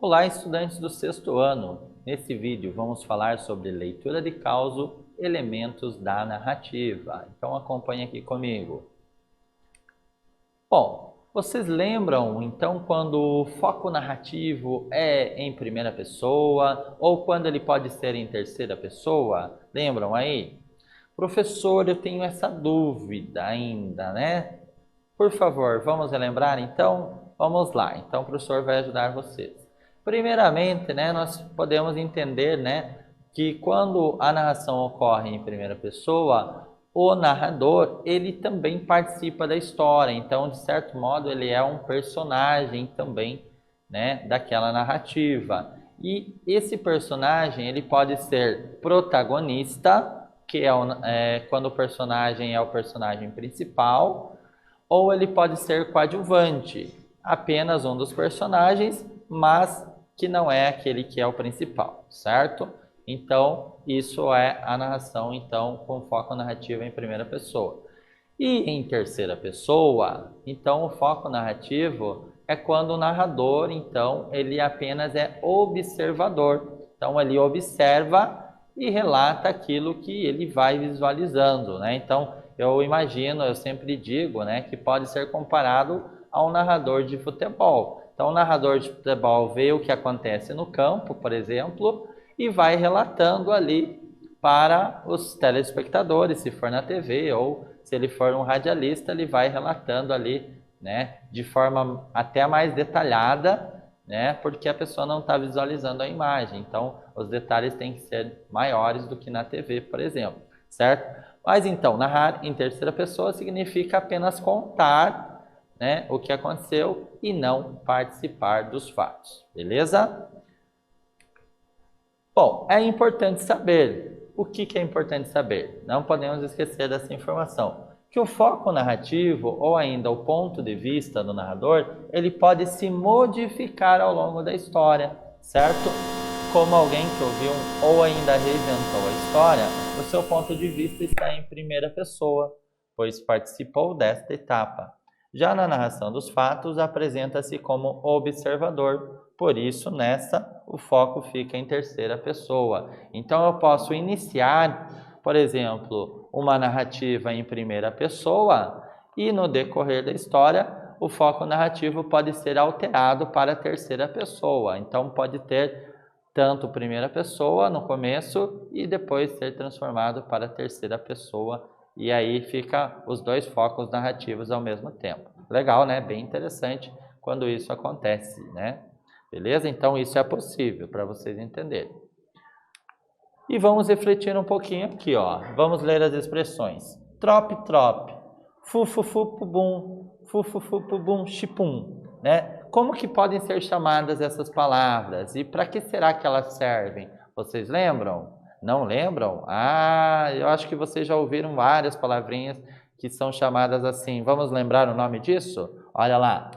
Olá, estudantes do sexto ano! Nesse vídeo vamos falar sobre leitura de causo, elementos da narrativa. Então acompanhe aqui comigo. Bom, vocês lembram então quando o foco narrativo é em primeira pessoa ou quando ele pode ser em terceira pessoa? Lembram aí? Professor, eu tenho essa dúvida ainda, né? Por favor, vamos relembrar então? Vamos lá, então o professor vai ajudar vocês. Primeiramente, né, nós podemos entender, né, que quando a narração ocorre em primeira pessoa, o narrador, ele também participa da história. Então, de certo modo, ele é um personagem também, né, daquela narrativa. E esse personagem, ele pode ser protagonista, que é quando o personagem é o personagem principal, ou ele pode ser coadjuvante, apenas um dos personagens, mas que não é aquele que é o principal, certo? Então, isso é a narração então com foco narrativo em primeira pessoa. E em terceira pessoa, então o foco narrativo é quando o narrador, então, ele apenas é observador. Então, ele observa e relata aquilo que ele vai visualizando, né? Então, eu imagino, eu sempre digo, né, que pode ser comparado a um narrador de futebol. Então, o narrador de futebol vê o que acontece no campo, por exemplo, e vai relatando ali para os telespectadores, se for na TV, ou se ele for um radialista, ele vai relatando ali, né, de forma até mais detalhada, né, porque a pessoa não está visualizando a imagem. Então, os detalhes têm que ser maiores do que na TV, por exemplo, certo? Mas então, narrar em terceira pessoa significa apenas contar, né, o que aconteceu e não participar dos fatos, beleza? Bom, é importante saber. O que é importante saber? Não podemos esquecer dessa informação. Que o foco narrativo, ou ainda o ponto de vista do narrador, ele pode se modificar ao longo da história, certo? Como alguém que ouviu ou ainda reinventou a história, o seu ponto de vista está em primeira pessoa, pois participou desta etapa. Já na narração dos fatos, apresenta-se como observador, por isso, nessa, o foco fica em terceira pessoa. Então, eu posso iniciar, por exemplo, uma narrativa em primeira pessoa e, no decorrer da história, o foco narrativo pode ser alterado para a terceira pessoa. Então, pode ter tanto primeira pessoa no começo e depois ser transformado para a terceira pessoa. E aí fica os dois focos narrativos ao mesmo tempo. Legal, né? Bem interessante quando isso acontece, né? Beleza? Então, isso é possível para vocês entenderem. E vamos refletir um pouquinho aqui, ó. Vamos ler as expressões. Trop, trop. Fu, fu, fu, pu, bum. Fu, fu, fu, pu, bum, chipum. Né? Como que podem ser chamadas essas palavras? E para que será que elas servem? Vocês lembram? Não lembram? Ah, eu acho que vocês já ouviram várias palavrinhas que são chamadas assim. Vamos lembrar o nome disso? Olha lá.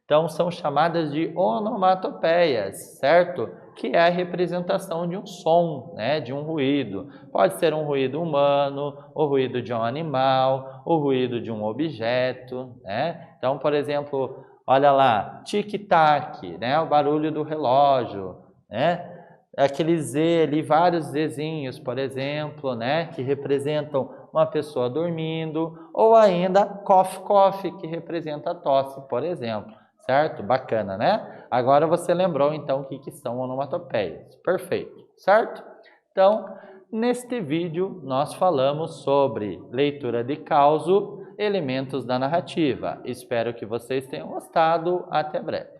Então, são chamadas de onomatopeias, certo? Que é a representação de um som, né? De um ruído. Pode ser um ruído humano, o ruído de um animal, o ruído de um objeto, né? Então, por exemplo, olha lá, tic-tac, né? O barulho do relógio, né? Aquele Z ali, vários Zzinhos, por exemplo, né? Que representam uma pessoa dormindo, ou ainda cough, cough, que representa a tosse, por exemplo. Certo? Bacana, né? Agora você lembrou, então, o que são onomatopeias. Perfeito, certo? Então, neste vídeo, nós falamos sobre leitura de causo, elementos da narrativa. Espero que vocês tenham gostado. Até breve.